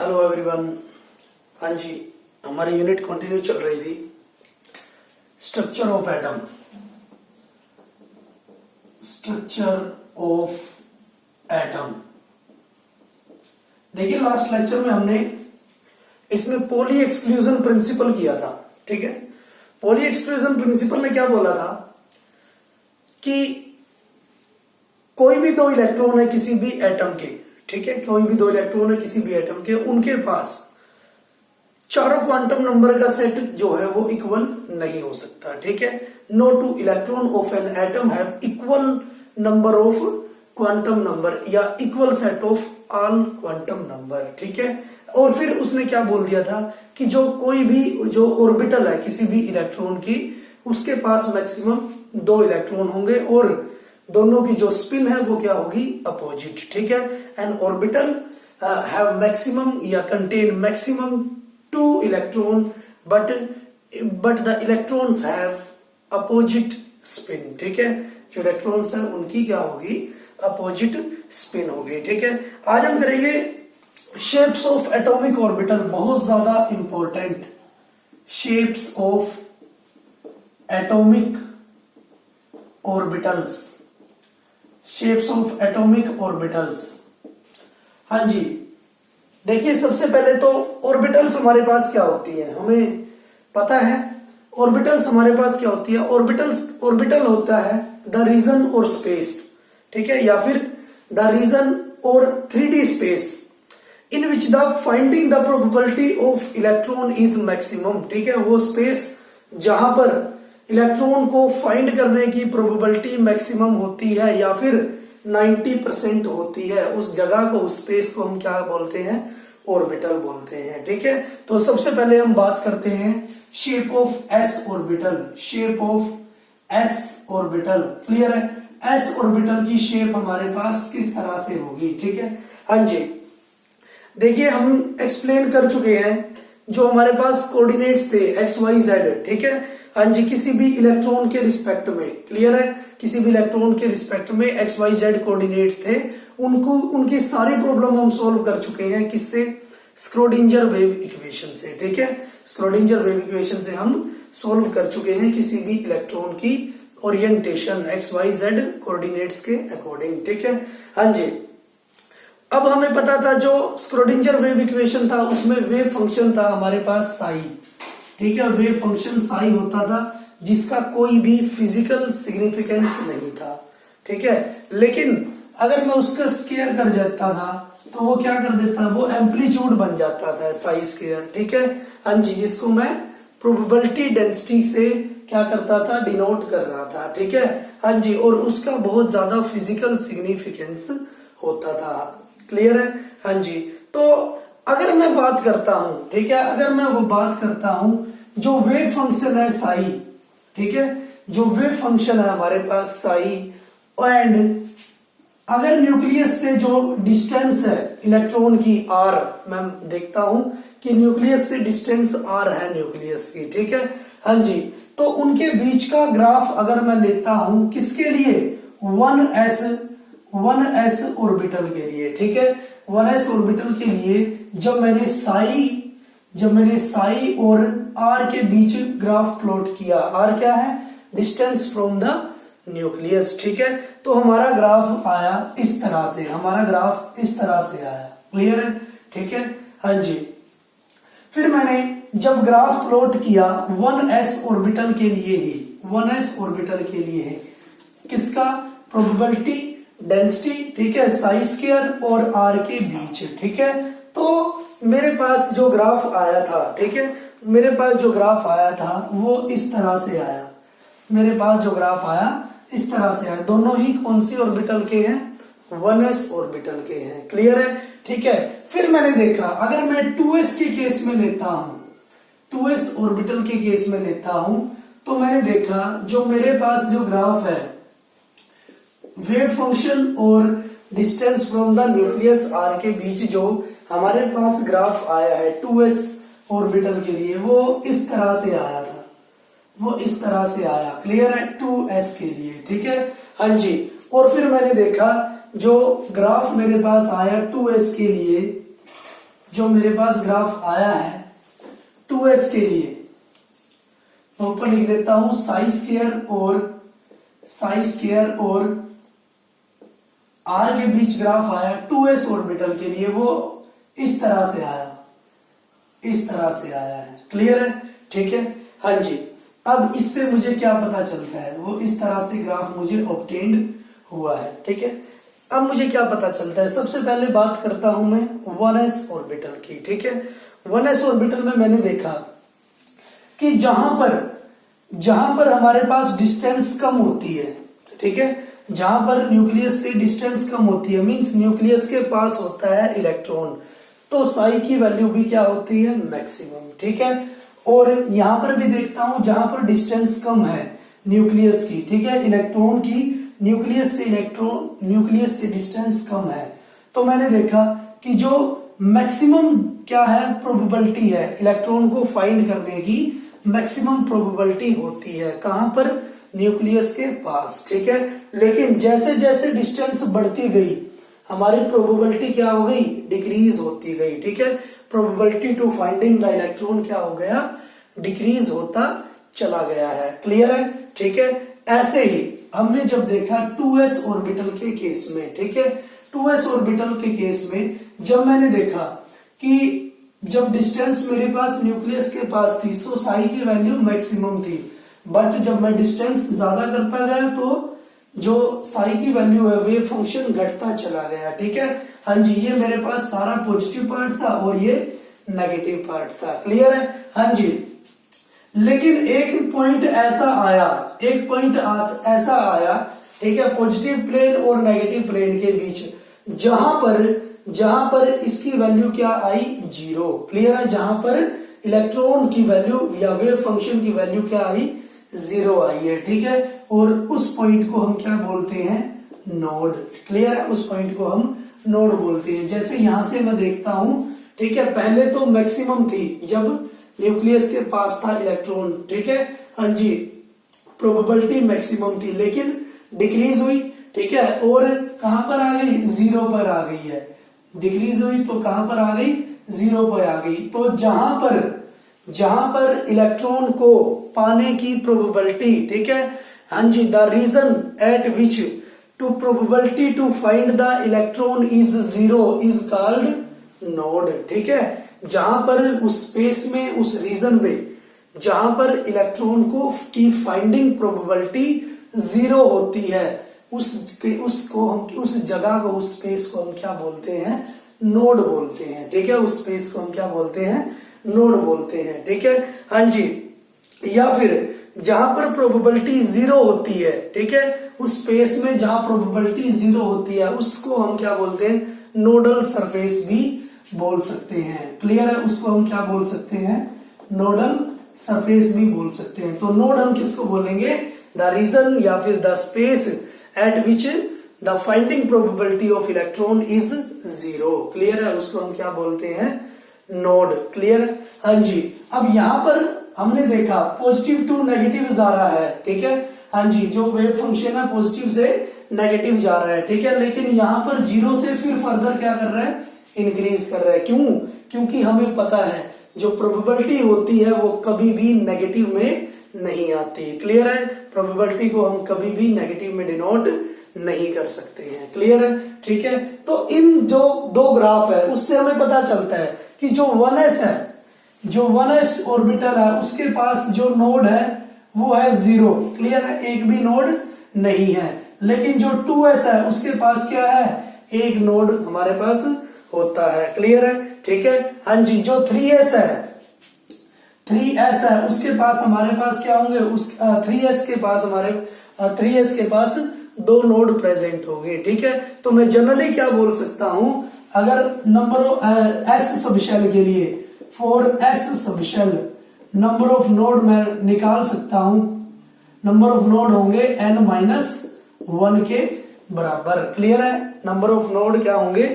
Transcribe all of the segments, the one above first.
Hello everyone. हाँ जी, हमारी unit continue चल रही थी structure of atom. Structure of atom देखिए, लास्ट लेक्चर में हमने इसमें पॉली एक्सक्लूजन प्रिंसिपल किया था। ठीक है, पॉली एक्सक्लूजन प्रिंसिपल ने क्या बोला था कि कोई भी दो इलेक्ट्रॉन है किसी भी एटम के, ठीक है, कोई भी दो इलेक्ट्रॉन है किसी भी एटम के, उनके पास चारों क्वांटम नंबर का सेट जो है वो इक्वल नहीं हो सकता। ठीक है, no two electron of an atom have equal number of quantum number या equal set of all quantum number. ठीक है, और फिर उसने क्या बोल दिया था कि जो कोई भी जो ऑर्बिटल है किसी भी इलेक्ट्रॉन की, उसके पास मैक्सिमम दो इलेक्ट्रॉन होंगे और दोनों की जो स्पिन है वो क्या होगी, अपोजिट। ठीक है, एन ऑर्बिटल हैव मैक्सिमम या contain maximum two electron but the electrons have opposite spin. ठीक है, जो इलेक्ट्रॉन्स है उनकी क्या होगी, अपोजिट स्पिन होगी। ठीक है, आज हम करेंगे शेप्स ऑफ एटॉमिक ऑर्बिटल, बहुत ज्यादा important. Shapes of atomic orbitals, shapes of atomic orbitals. हाँ जी, देखिए सबसे पहले तो ऑर्बिटल्स हमारे पास क्या होती है, हमें पता है ऑर्बिटल्स हमारे पास क्या होती है। ऑर्बिटल होता है द रीजन और स्पेस, ठीक है, या फिर द रीजन और 3D space in which the finding the probability of electron is maximum. ठीक है, वो स्पेस जहां पर इलेक्ट्रॉन को फाइंड करने की प्रोबेबिलिटी मैक्सिमम होती है या फिर 90% होती है, उस जगह को, उस स्पेस को हम क्या बोलते हैं, ऑर्बिटल बोलते हैं। ठीक है, तो सबसे पहले हम बात करते हैं shape of S orbital. Shape of S orbital clear है, एस ऑर्बिटल की शेप हमारे पास किस तरह से होगी। ठीक है, हाँ जी, देखिए हम एक्सप्लेन कर चुके हैं जो हमारे पास कोऑर्डिनेट्स थे एक्स वाई जेड। ठीक है, हाँ जी, किसी भी इलेक्ट्रॉन के रिस्पेक्ट में, क्लियर है, किसी भी इलेक्ट्रॉन के रिस्पेक्ट में एक्स वाई जेड कोऑर्डिनेट्स थे, उनकी सारी प्रॉब्लम हम सॉल्व कर चुके हैं किससे, स्क्रोडिंजर वेव इक्वेशन से। ठीक है, स्क्रोडिंजर वेव इक्वेशन से हम सॉल्व कर चुके हैं किसी भी इलेक्ट्रॉन की orientation X Y Z coordinates के अकॉर्डिंग। ठीक है, हाँ जी, अब हमें पता था जो स्क्रोडिंजर वेव इक्वेशन था उसमें वेव फंक्शन था हमारे पास साई। ठीक है, वेव फंक्शन साई होता था जिसका कोई भी फिजिकल सिग्निफिकेंस नहीं था। ठीक है, लेकिन अगर मैं उसका स्केयर कर देता था तो वो क्या कर देता, वो एम्पलीट्यूड बन जाता था साई स्केयर। ठीक है, हाँ जी, जिसको मैं प्रोबेबिलिटी डेंसिटी से क्या करता था, डिनोट कर रहा था। ठीक है, हाँ जी, और उसका बहुत ज्यादा फिजिकल सिग्निफिकेंस होता था। क्लियर है, हाँ जी, तो अगर मैं बात करता हूं, ठीक है, अगर मैं वो बात करता हूं जो वेव फंक्शन है साई, ठीक है, जो वेव फंक्शन है हमारे पास साई, एंड अगर न्यूक्लियस से जो डिस्टेंस है इलेक्ट्रॉन की आर, मैं देखता हूं कि न्यूक्लियस से डिस्टेंस आर है न्यूक्लियस की। ठीक है, हाँ जी, तो उनके बीच का ग्राफ अगर मैं लेता हूं किसके लिए, 1s ऑर्बिटल के लिए। ठीक है, 1s ऑर्बिटल के लिए जब मैंने साई और आर के बीच ग्राफ प्लॉट किया, आर क्या है, डिस्टेंस फ्रॉम द न्यूक्लियस। ठीक है, तो हमारा ग्राफ आया इस तरह से, हमारा ग्राफ इस तरह से आया। क्लियर है, ठीक है, हाँ जी, फिर मैंने जब ग्राफ प्लॉट किया 1s ऑर्बिटल के लिए ही, 1s ऑर्बिटल के लिए है किसका, प्रोबेबिलिटी डेंसिटी, ठीक है, साई स्क्वायर और आर के बीच। ठीक है, तो मेरे पास जो ग्राफ आया था, ठीक है, मेरे पास जो ग्राफ आया था वो इस तरह से आया, मेरे पास जो ग्राफ आया इस तरह से आया। दोनों ही कौन सी ऑर्बिटल के हैं, 1s ऑर्बिटल के हैं। क्लियर है, ठीक है, फिर मैंने देखा अगर मैं 2s के केस में लेता हूं, 2s ऑर्बिटल के केस में लेता हूं, तो मैंने देखा जो मेरे पास जो ग्राफ है वेव फंक्शन और distance from the nucleus R के बीच जो हमारे पास ग्राफ आया है 2s ऑर्बिटल के लिए, वो इस तरह से आया था, वो इस तरह से आया। क्लियर है, 2s के लिए। ठीक है, हाँ जी, और फिर मैंने देखा जो ग्राफ मेरे पास आया 2s के लिए, जो मेरे पास ग्राफ आया है 2s के लिए, मैं ऊपर लिख देता हूं साई स्क्वायर और r के बीच ग्राफ आया 2s ऑर्बिटल के लिए, वो इस तरह से आया है। क्लियर है? ठीक है, हाँ जी। अब इससे मुझे क्या पता चलता है, वो इस तरह से ग्राफ मुझे ऑब्टेन्ड हुआ है। ठीक है, अब मुझे क्या पता चलता है, सबसे पहले बात करता हूं मैं 1s ऑर्बिटल की। ठीक है, 1s ऑर्बिटल में मैंने देखा कि जहां पर हमारे पास डिस्टेंस कम होती है, ठीक है, जहां पर न्यूक्लियस से डिस्टेंस कम होती है, मींस न्यूक्लियस के पास होता है इलेक्ट्रॉन, तो साई की वैल्यू भी क्या होती है, मैक्सिमम। ठीक है, और यहां पर भी देखता हूं जहां पर डिस्टेंस कम है न्यूक्लियस की, ठीक है, इलेक्ट्रॉन की न्यूक्लियस से डिस्टेंस कम है, तो मैंने देखा कि जो मैक्सिमम क्या है, प्रोबेबिलिटी है इलेक्ट्रॉन को फाइंड करने की, मैक्सिमम प्रोबेबिलिटी होती है कहां पर, न्यूक्लियस के पास। ठीक है, लेकिन जैसे जैसे डिस्टेंस बढ़ती गई हमारी प्रोबेबिलिटी क्या हो गई, डिक्रीज होती गई। ठीक है, probability to finding the electron क्या हो गया, डिक्रीज होता चला गया है। क्लियर है? ठीक है, ऐसे ही हमने जब देखा 2s ऑर्बिटल के केस में, ठीक है, 2s ऑर्बिटल के केस में जब मैंने देखा कि जब डिस्टेंस मेरे पास न्यूक्लियस के पास थी तो साई की वैल्यू मैक्सिमम थी, बट जब मैं डिस्टेंस ज्यादा करता गया तो जो साई की वैल्यू है वेव फंक्शन घटता चला गया। ठीक है, हाँ जी, ये मेरे पास सारा पॉजिटिव पार्ट था और ये नेगेटिव पार्ट था। क्लियर है? हाँ जी, लेकिन एक पॉइंट ऐसा आया, ठीक है, पॉजिटिव प्लेन और नेगेटिव प्लेन के बीच, जहां पर इसकी वैल्यू क्या आई, 0। क्लियर है? जहां पर इलेक्ट्रॉन की वैल्यू या वेव फंक्शन की वैल्यू क्या आई, 0 आई है। ठीक है, और उस पॉइंट को हम क्या बोलते हैं, नोड। क्लियर है? उस पॉइंट को हम नोड बोलते हैं। जैसे यहां से मैं देखता हूं, ठीक है, पहले तो मैक्सिमम थी जब न्यूक्लियस के पास था इलेक्ट्रॉन, ठीक है, हाँ जी, प्रोबेबिलिटी मैक्सिमम थी, लेकिन डिक्रीज हुई। ठीक है, और कहां पर आ गई, 0 पर आ गई है। डिक्रीज हुई तो कहां पर आ गई, 0 पर आ गई। तो जहां पर इलेक्ट्रॉन को पाने की प्रोबेबिलिटी, ठीक है, हाँ जी, the region at which to probability to find the electron is 0 is called node. ठीक है, जहां पर उस स्पेस में, उस रीजन में जहां पर इलेक्ट्रॉन को की फाइंडिंग प्रोबेबिलिटी 0 होती है, उसको हम, उस जगह को, उस स्पेस को हम क्या बोलते हैं, नोड बोलते हैं। ठीक है, उस स्पेस को हम क्या बोलते हैं, नोड बोलते हैं। ठीक है, हाँ जी, या फिर जहां पर प्रोबेबिलिटी 0 होती है, ठीक है, उस स्पेस में जहां प्रोबेबिलिटी 0 होती है उसको हम क्या बोलते हैं, नोडल सरफेस भी बोल सकते हैं। क्लियर है? उसको हम क्या बोल सकते हैं, नोडल सरफेस भी बोल सकते हैं। तो नोड हम किसको बोलेंगे, द रीजन या फिर the space at which the finding probability of electron is 0। Clear है? उसको हम क्या बोलते हैं, नोड। क्लियर? हाँ जी, अब यहां पर हमने देखा पॉजिटिव टू नेगेटिव जा रहा है। ठीक है, हाँ जी, जो वेव फंक्शन है पॉजिटिव से नेगेटिव जा रहा है। ठीक है, लेकिन यहां पर 0 से फिर फर्दर क्या कर रहा है, इंक्रीज कर रहा है। क्यों? क्योंकि हमें पता है जो प्रोबेबिलिटी होती है वो कभी भी नेगेटिव में नहीं आती। क्लियर है? प्रोबेबिलिटी को हम कभी भी नेगेटिव में डिनोट नहीं कर सकते हैं। क्लियर है? ठीक है, तो इन जो दो ग्राफ है उससे हमें पता चलता है कि जो 1s है, जो 1s ऑर्बिटल है उसके पास जो नोड है वो है 0। क्लियर है? एक भी नोड नहीं है। लेकिन जो 2s है उसके पास क्या है, एक नोड हमारे पास होता है। क्लियर है? ठीक है, हाँ जी, जो 3s है उसके पास हमारे पास क्या होंगे, उस 3s के पास 2 नोड प्रेजेंट होंगे। ठीक है, तो मैं जनरली क्या बोल सकता हूं, अगर नंबर ऑफ एस सबशेल के लिए, for S subshell number of node मैं निकाल सकता हूं, नंबर ऑफ नोड होंगे n-1 के बराबर। क्लियर है? नंबर ऑफ नोड क्या होंगे,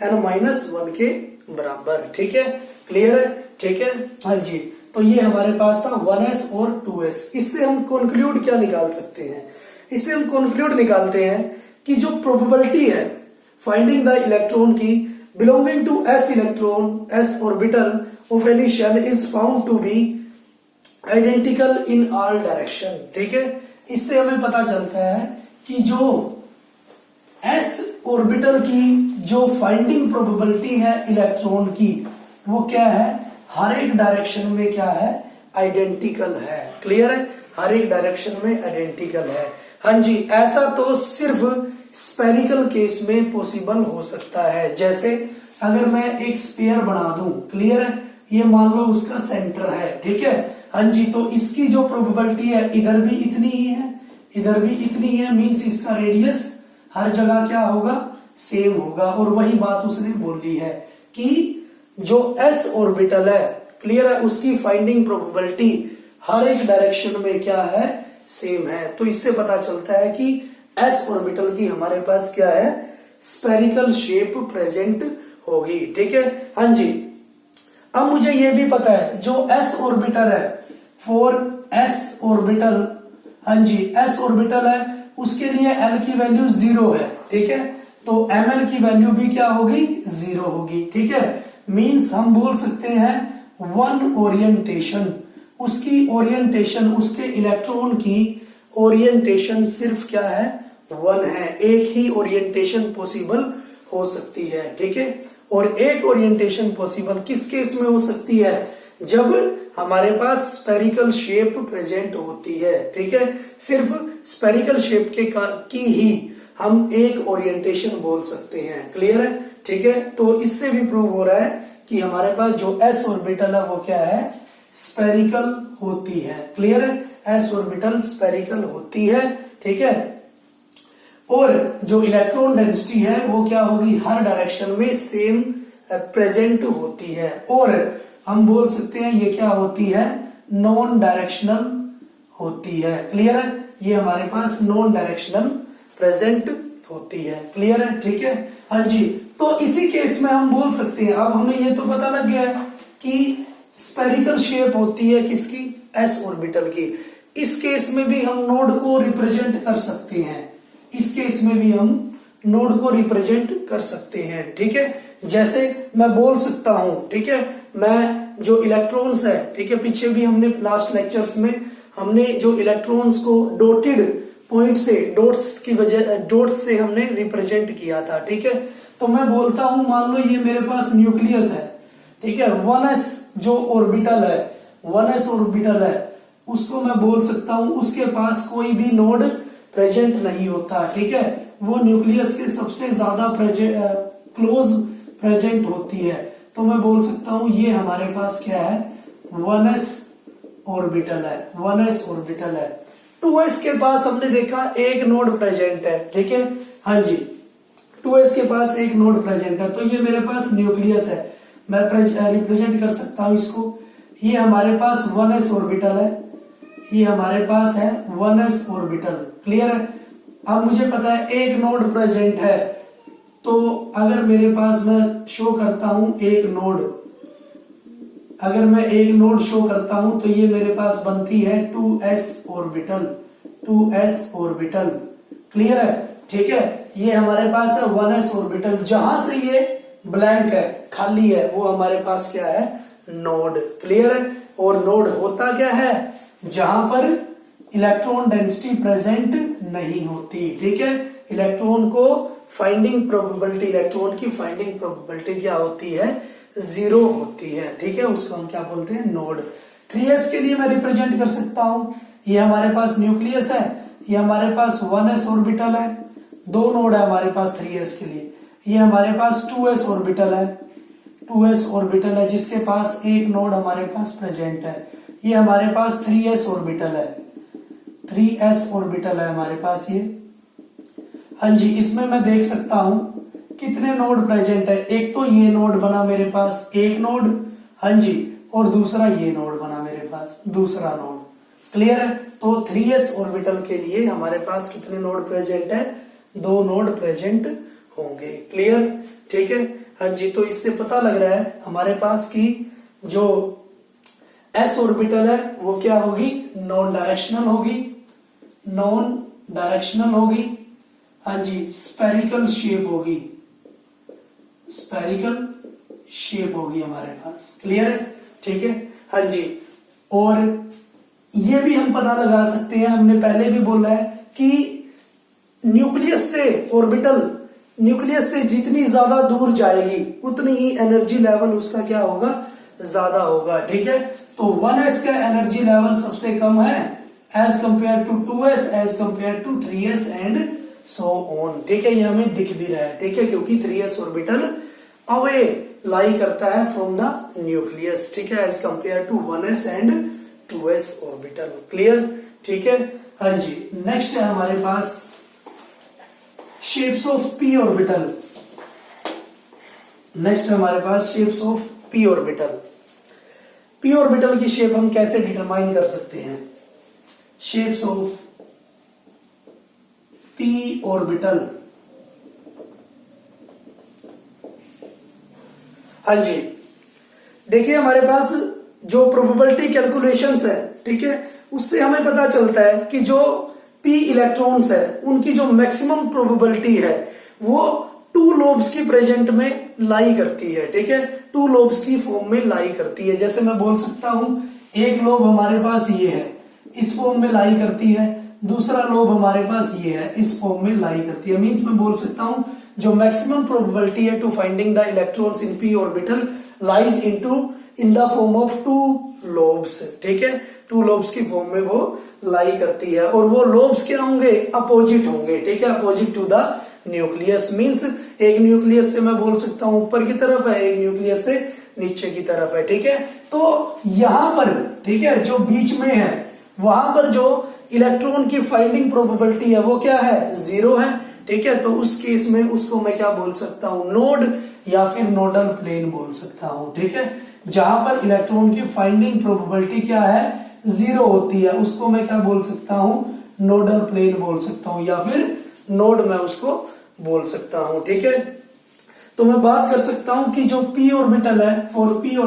n-1 के बराबर। ठीक है, क्लियर है? ठीक है, हाँ जी, तो ये हमारे पास था 1s और 2s। इससे हम कंक्लूड क्या निकाल सकते हैं, इससे हम कंक्लूड निकालते हैं कि जो प्रोबेबिलिटी है फाइंडिंग द इलेक्ट्रॉन की, belonging to s electron s orbital of any shell is found to be identical in all direction. ठीक है, इससे हमें पता चलता है कि जो s ऑर्बिटल की जो फाइंडिंग प्रोबेबिलिटी है इलेक्ट्रॉन की, वो क्या है, हर एक डायरेक्शन में क्या है, आइडेंटिकल है। क्लियर है, हर एक डायरेक्शन में आइडेंटिकल है। हाँ जी, ऐसा तो सिर्फ स्पेरिकल केस में पॉसिबल हो सकता है। जैसे अगर मैं एक स्फीयर बना दूं, क्लियर है, ये मान लो उसका सेंटर है, ठीक है। हाँ जी, तो इसकी जो प्रोबेबिलिटी है, इधर भी इतनी ही है, इधर भी इतनी है, मींस इसका रेडियस हर जगह क्या होगा, सेम होगा। और वही बात उसने बोली है कि जो s ऑर्बिटल है, क्लियर है, उसकी फाइंडिंग प्रोबेबिलिटी हर एक डायरेक्शन में क्या है, सेम है। तो इससे पता चलता है कि s ऑर्बिटल की हमारे पास क्या है, स्पेरिकल शेप प्रेजेंट होगी। ठीक है, हाँ जी। अब मुझे यह भी पता है जो s ऑर्बिटल है, फॉर s ऑर्बिटल, हाँ जी, s ऑर्बिटल है, उसके लिए l की वैल्यू 0 है। ठीक है, तो ml की वैल्यू भी क्या होगी, 0 होगी। ठीक है, मींस हम बोल सकते हैं वन ओरिएंटेशन, उसकी ओरिएंटेशन, उसके इलेक्ट्रॉन की ओरिएंटेशन सिर्फ क्या है, 1 है। एक ही ओरिएंटेशन पॉसिबल हो सकती है। ठीक है, और एक ओरिएंटेशन पॉसिबल किस केस में हो सकती है, जब हमारे पास स्पेरिकल शेप प्रेजेंट होती है। ठीक है, सिर्फ स्पेरिकल शेप की ही हम एक ओरिएंटेशन बोल सकते हैं। क्लियर है, ठीक है। तो इससे भी प्रूव हो रहा है कि हमारे पास जो s ऑर्बिटल है वो क्या है, स्पेरिकल होती है। क्लियर है, s ऑर्बिटल स्पेरिकल होती है। ठीक है, और जो इलेक्ट्रॉन डेंसिटी है वो क्या होगी, हर डायरेक्शन में सेम प्रेजेंट होती है। और हम बोल सकते हैं ये क्या होती है, नॉन डायरेक्शनल होती है। क्लियर है, ये हमारे पास नॉन डायरेक्शनल प्रेजेंट होती है। क्लियर है, ठीक है, हाँ जी। तो इसी केस में हम बोल सकते हैं, अब हमें ये तो पता लग गया है कि स्पेरिकल शेप होती है किसकी, s ऑर्बिटल की। इस केस में भी हम नोड को रिप्रेजेंट कर सकते हैं, इस केस में भी हम नोड को रिप्रेजेंट कर सकते हैं। ठीक है, जैसे मैं बोल सकता हूं, ठीक है, मैं जो इलेक्ट्रॉन्स है, ठीक है, पीछे भी हमने लास्ट लेक्चर्स में हमने जो इलेक्ट्रॉन्स को डॉटेड पॉइंट से, डॉट्स से हमने रिप्रेजेंट किया था। ठीक है, तो मैं बोलता हूं, मान लो ये मेरे पास न्यूक्लियस है, ठीक है, 1s जो ऑर्बिटल है, 1s ऑर्बिटल है, उसको मैं बोल सकता हूं उसके पास कोई भी नोड प्रेजेंट नहीं होता। ठीक है, वो न्यूक्लियस के सबसे ज्यादा क्लोज प्रेजेंट होती है। तो मैं बोल सकता हूं ये हमारे पास क्या है, 1s ऑर्बिटल है, 1s ऑर्बिटल है। 2s के पास हमने देखा एक नोड प्रेजेंट है। ठीक है, हाँ जी, 2s के पास एक नोड प्रेजेंट है, तो ये मेरे पास न्यूक्लियस है, मैं रिप्रेजेंट कर सकता हूं इसको। ये हमारे पास 1s ऑर्बिटल है, ये हमारे पास है 1s ऑर्बिटल। क्लियर है, अब मुझे पता है एक नोड प्रेजेंट है, तो अगर मेरे पास मैं शो करता हूं एक नोड, अगर मैं एक नोड शो करता हूं तो ये मेरे पास बनती है 2s orbital, 2s orbital. Clear है, ठीक है, ये हमारे पास है 1s ऑर्बिटल। जहां से ये ब्लैंक है, खाली है, वो हमारे पास क्या है, नोड। क्लियर है, और नोड होता क्या है, जहां पर इलेक्ट्रॉन डेंसिटी प्रेजेंट नहीं होती। ठीक है, इलेक्ट्रॉन को फाइंडिंग प्रोबेबिलिटी, इलेक्ट्रॉन की फाइंडिंग प्रोबेबिलिटी क्या होती है, 0 होती है। ठीक है, उसको हम क्या बोलते हैं, नोड। 3s के लिए मैं रिप्रेजेंट कर सकता हूं, ये हमारे पास न्यूक्लियस है, ये हमारे पास 1s ऑर्बिटल है, 2 नोड है हमारे पास 3s के लिए। ये हमारे पास 2s ऑर्बिटल है, 2s ऑर्बिटल है जिसके पास एक नोड हमारे पास प्रेजेंट है। ये हमारे पास 3s ऑर्बिटल है, 3s ऑर्बिटल है हमारे पास ये। हाँ जी, इसमें मैं देख सकता हूं कितने नोड प्रेजेंट है। एक तो ये नोड बना मेरे पास, एक नोड, हाँ जी, और दूसरा ये नोड बना मेरे पास, दूसरा नोड। क्लियर है, तो 3s ऑर्बिटल के लिए हमारे पास कितने नोड प्रेजेंट है, 2 नोड प्रेजेंट होंगे। क्लियर, ठीक है, हाँ जी। तो इससे पता लग रहा है हमारे पास की जो s ऑर्बिटल है वो क्या होगी, नॉन डायरेक्शनल होगी, नॉन डायरेक्शनल होगी, हाँ जी, स्पेरिकल शेप होगी, स्फेरिकल शेप होगी हमारे पास। क्लियर है? ठीक है, हाँ जी। और ये भी हम पता लगा सकते हैं, हमने पहले भी बोला है कि न्यूक्लियस से ऑर्बिटल, न्यूक्लियस से जितनी ज्यादा दूर जाएगी उतनी ही एनर्जी लेवल उसका क्या होगा, ज्यादा होगा। ठीक है, तो 1s का एनर्जी लेवल सबसे कम है as compare to 2s, as compare to 3s and so on. ठीक है, ये हमें दिख भी रहा है। ठीक है, क्योंकि 3s ऑर्बिटल अवे लाई करता है फ्रॉम द न्यूक्लियस। ठीक है, as compare to 1s and 2s orbital. Clear? ठीक है, हाँ जी। नेक्स्ट है हमारे पास shapes of p orbital. Next है हमारे पास shapes of p orbital. p orbital की शेप हम कैसे डिटरमाइन कर सकते हैं? Shapes of p orbital. हाँ जी, देखिए हमारे पास जो प्रोबेबिलिटी कैलकुलेशंस है, ठीक है, उससे हमें पता चलता है कि जो p इलेक्ट्रॉन्स है उनकी जो मैक्सिमम प्रोबेबिलिटी है वो 2 लोब्स की प्रेजेंट में लाई करती है। ठीक है, 2 लोब्स की फॉर्म में लाई करती है। जैसे मैं बोल सकता हूं एक लोब हमारे पास ये है, इस फॉर्म में लाई करती है, दूसरा लोब हमारे पास ये है, इस फॉर्म में लाई करती है। मींस मैं बोल सकता हूं जो मैक्सिमम प्रोबेबिलिटी है to finding the electrons in p orbital lies in the form of 2 lobes. ठीक है, 2 लोब्स की फॉर्म में वो लाई करती है, और वो लोब्स क्या होंगे, अपोजिट होंगे। ठीक है, opposite to the nucleus. Means एक न्यूक्लियस से मैं बोल सकता हूं ऊपर की तरफ है, एक न्यूक्लियस से नीचे की तरफ है। ठीक है, तो यहां पर, ठीक है, जो बीच में है वहां पर जो इलेक्ट्रॉन की फाइंडिंग प्रोबेबिलिटी है वो क्या है, 0 है। ठीक है, तो उस केस में उसको मैं क्या बोल सकता हूं, नोड या फिर नोडल प्लेन बोल सकता हूं। ठीक है, जहां पर इलेक्ट्रॉन की फाइंडिंग प्रोबेबिलिटी क्या है, 0 होती है, उसको मैं क्या बोल सकता हूं, नोडल प्लेन बोल सकता हूं, या फिर नोड मैं उसको बोल सकता हूं। ठीक है, तो मैं बात कर सकता हूं कि जो p ऑर्बिटल है, फॉर p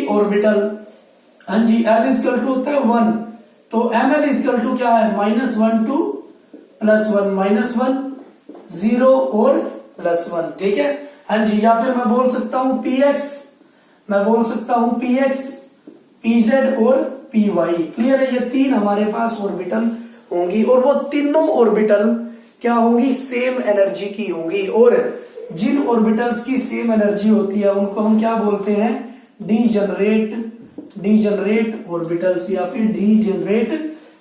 ऑर्बिटल, हाँ जी, l इजकल टू होता है 1, तो ml इजकल टू क्या है, -1 to +1, -1 0 और +1। ठीक है, हाँ जी, या फिर मैं बोल सकता हूं px, मैं बोल सकता हूं px, pz और py। क्लियर है, ये 3 हमारे पास ऑर्बिटल होंगी, और वो तीनों ऑर्बिटल क्या होंगी, सेम एनर्जी की होंगी। और जिन ऑर्बिटल्स की सेम एनर्जी होती है उनको हम क्या बोलते हैं, डीजनरेट ऑर्बिटल्स या फिर डीजनरेट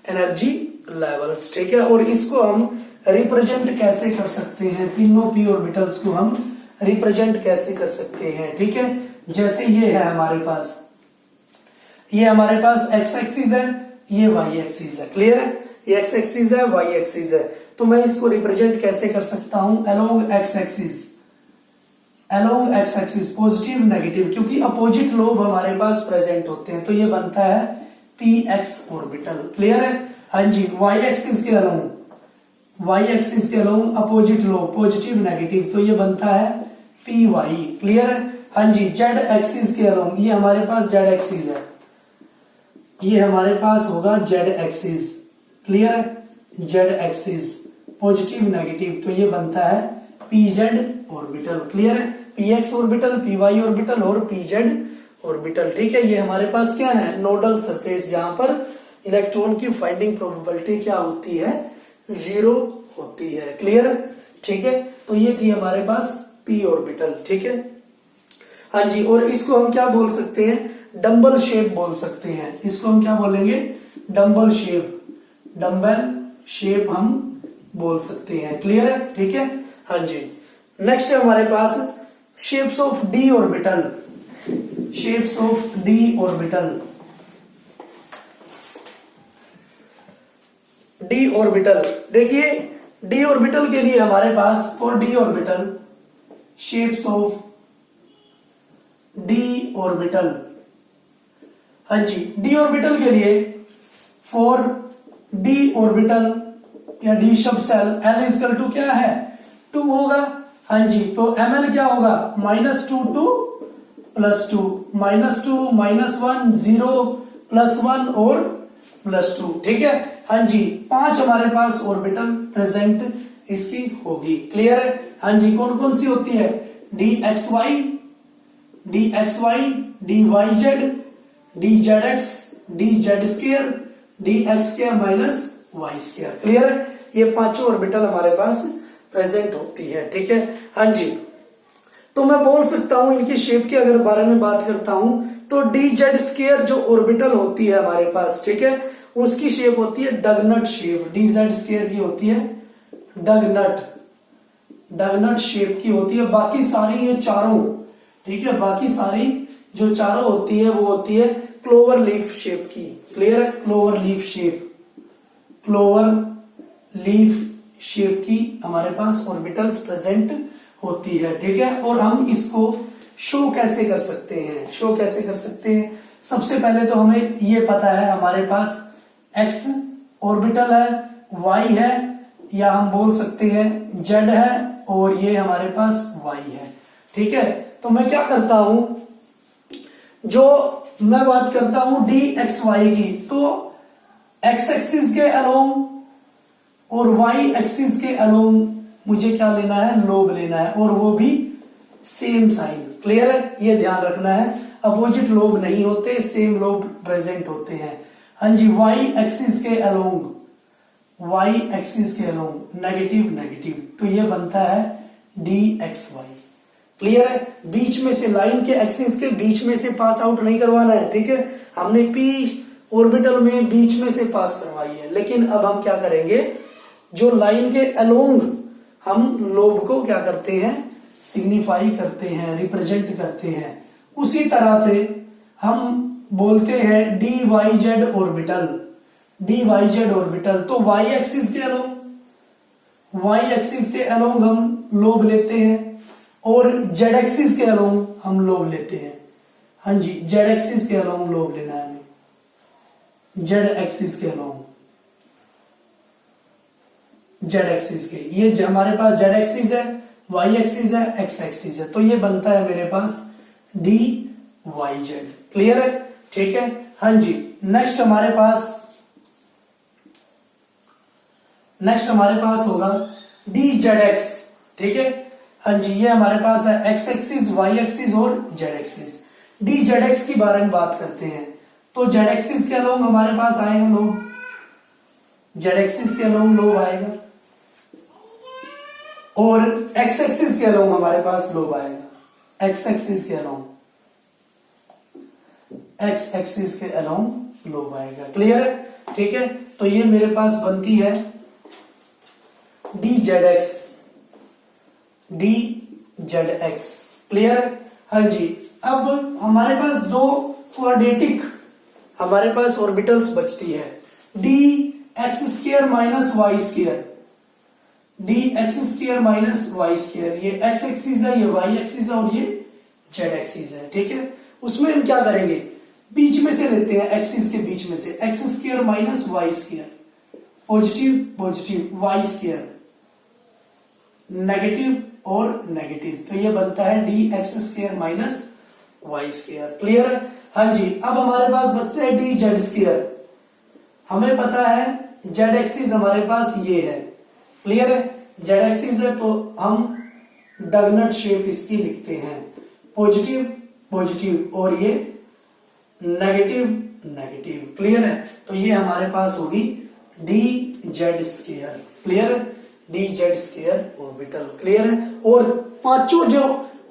एनर्जी लेवल्स। ठीक है, और इसको हम रिप्रेजेंट कैसे कर सकते हैं, तीनों p ऑर्बिटल्स को हम रिप्रेजेंट कैसे कर सकते हैं। ठीक है, जैसे ये है हमारे पास, ये हमारे पास x एक्सिस है, ये y एक्सिस है। क्लियर है, ये x एक्सिस है, y एक्सिस है, तो मैं इसको रिप्रेजेंट कैसे कर सकता हूं, along x axis, positive negative, क्योंकि अपोजिट लोब हमारे पास प्रेजेंट होते हैं, तो ये बनता है px ऑर्बिटल। क्लियर है, हाँ जी। y एक्सिस के along opposite lobe, positive negative, तो ये बनता है py। क्लियर है, हाँ जी। z एक्सिस के अलोंग, ये हमारे पास z एक्सिस है, ये हमारे पास होगा z एक्सिस। क्लियर है, z एक्सिस पॉजिटिव नेगेटिव, तो ये बनता है pz ऑर्बिटल। क्लियर है, px ऑर्बिटल, py ऑर्बिटल और pz ऑर्बिटल। ठीक है, ये हमारे पास क्या है, नोडल सरफेस, जहां पर इलेक्ट्रॉन की फाइंडिंग प्रोबेबिलिटी क्या होती है, 0 होती है। क्लियर, ठीक है, तो ये थी हमारे पास p ऑर्बिटल। ठीक है, हाँ जी, और इसको हम क्या बोल सकते हैं, डम्बल शेप बोल सकते हैं। इसको हम क्या बोलेंगे, डम्बल शेप हम बोल सकते हैं। क्लियर है, ठीक है, हाँ जी। नेक्स्ट है हमारे पास shapes of d orbital, d orbital. देखिए d ऑर्बिटल के लिए हमारे पास, for d orbital, shapes of d orbital, हाँ जी, d ऑर्बिटल के लिए फॉर d ऑर्बिटल या d subshell, l is equal to क्या है, 2 होगा। हाँ जी, तो ml क्या होगा, -2 to +2, -2 -1 0 +1 और +2। ठीक है, हाँ जी, 5 हमारे पास ऑर्बिटल प्रेजेंट इसकी होगी। क्लियर है? हाँ जी, कौन कौन सी होती है? D X Y, D Y Z, D Z X, D Z square, D X square minus Y square. Clear है? ये पांचों ऑर्बिटल हमारे पास प्रेजेंट होती है। ठीक है? हाँ जी, तो मैं बोल सकता हूं इनकी शेप के अगर बारे में बात करता हूं तो डी जेड स्क्वायर जो ऑर्बिटल होती है हमारे पास, ठीक है, उसकी शेप होती है डगनट शेप। डी जेड स्क्वायर की होती है डगनट शेप की होती है। बाकी सारी ये चारों, ठीक है, बाकी सारी जो चारों होती है वो होती है क्लोवर लीफ शेप की। क्लियर है? क्लोवर लीफ शेप की हमारे पास ऑर्बिटल्स प्रेजेंट होती है। ठीक है? और हम इसको शो कैसे कर सकते हैं? सबसे पहले तो हमें ये पता है हमारे पास एक्स ऑर्बिटल है, वाई है, या हम बोल सकते हैं जेड है, और ये हमारे पास वाई है। ठीक है? तो मैं क्या करता हूं, जो मैं बात करता हूं डी एक्स वाई की, तो एक्स एक्सिस के अलोंग और वाई एक्सिस के अलोंग मुझे क्या लेना है? लोब लेना है, और वो भी सेम साइन। क्लियर है? ये ध्यान रखना है, अपोजिट लोब नहीं होते, सेम लोब प्रेजेंट होते हैं। हाँ जी, वाई एक्सिस के अलोंग नेगेटिव, तो ये बनता है डी एक्स वाई। क्लियर है? बीच में से लाइन के एक्सिस के बीच में से पास आउट नहीं करवाना है। ठीक है? हमने पी ऑर्बिटल में बीच में से पास करवाई है, लेकिन अब हम क्या करेंगे, जो लाइन के अलोंग हम लोब को क्या करते हैं? सिग्निफाई करते हैं, रिप्रेजेंट करते हैं। उसी तरह से हम बोलते हैं डी वाई जेड ऑर्बिटल, तो वाई एक्सिस के अलोंग हम लोब लेते हैं, और जेड एक्सिस के अलोंग हम लोब लेते हैं। हाँ जी, जेड एक्सिस के अलोंग लोब लेना है हमें, जेड एक्सिस के, ये हमारे पास जेड एक्सिस है, वाई एक्सिस है, एक्स एक्सिस है, तो ये बनता है मेरे पास डी वाई जेड। क्लियर है? ठीक है? हाँ जी, नेक्स्ट हमारे पास होगा डी जेड एक्स। ठीक है? हाँ जी, ये हमारे पास है एक्स एक्सिस, वाई एक्सिस और Z axis. D Z x की बारे में बात करते हैं, तो जेड एक्सिस के अलोंग हमारे पास आएगा लोब, जेड एक्सिस के अलोंग लोब आएगा, और एक्स एक्सिस के अलोंग हमारे पास लोब आएगा, एक्स एक्सिस के अलोंग लोब आएगा। क्लियर है? ठीक है? तो ये मेरे पास बनती है डी जेड एक्स। क्लियर है? हाँ जी, अब हमारे पास दो क्वाड्रेटिक हमारे पास ऑर्बिटल्स बचती है, D X square minus Y square, ये एक्स एक्सिस है, ये वाई एक्सिस है, और ये जेड एक्सिस है। ठीक है? उसमें हम क्या करेंगे, बीच में से लेते हैं, एक्सिस के बीच में से, X square minus Y square, positive, Y square negative और नेगेटिव, तो ये बनता है D X square minus Y square. Clear है? हाँ जी, अब हमारे पास बचता है डी जेड स्क्वायर। हमें पता है जेड एक्सिस हमारे पास ये है। क्लियर है? जेड एक्सिस है, तो हम डगनट शेप इसकी लिखते हैं, पॉजिटिव, और ये नेगेटिव। क्लियर है? तो ये हमारे पास होगी डी जेड स्क्वायर। क्लियर है? D Z square orbital. Clear है? और पांचों जो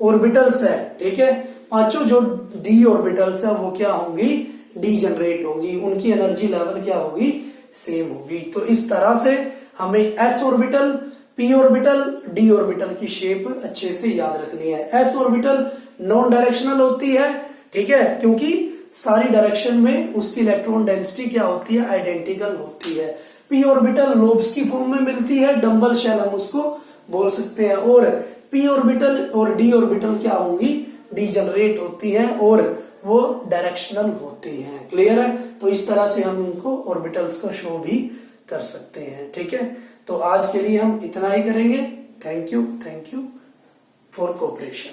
ऑर्बिटल्स है, ठीक है, पांचों जो डी ऑर्बिटल्स है वो क्या होंगी? डी जनरेट होंगी, उनकी एनर्जी लेवल क्या होगी? सेम होगी। तो इस तरह से हमें S orbital, P orbital, D orbital की शेप अच्छे से याद रखनी है। एस ऑर्बिटल नॉन डायरेक्शनल होती है, ठीक है, क्योंकि सारी डायरेक्शन में उसकी इलेक्ट्रॉन डेंसिटी क्या होती है? आइडेंटिकल होती है। पी ऑर्बिटल लोब्स की फॉर्म में मिलती है, डंबल शेल हम उसको बोल सकते हैं, और पी ऑर्बिटल और डी ऑर्बिटल क्या होंगी? डीजनरेट होती है, और वो डायरेक्शनल होती हैं। क्लियर है? तो इस तरह से हम इनको ऑर्बिटल्स का शो भी कर सकते हैं। ठीक है? तो आज के लिए हम इतना ही करेंगे। Thank you for cooperation.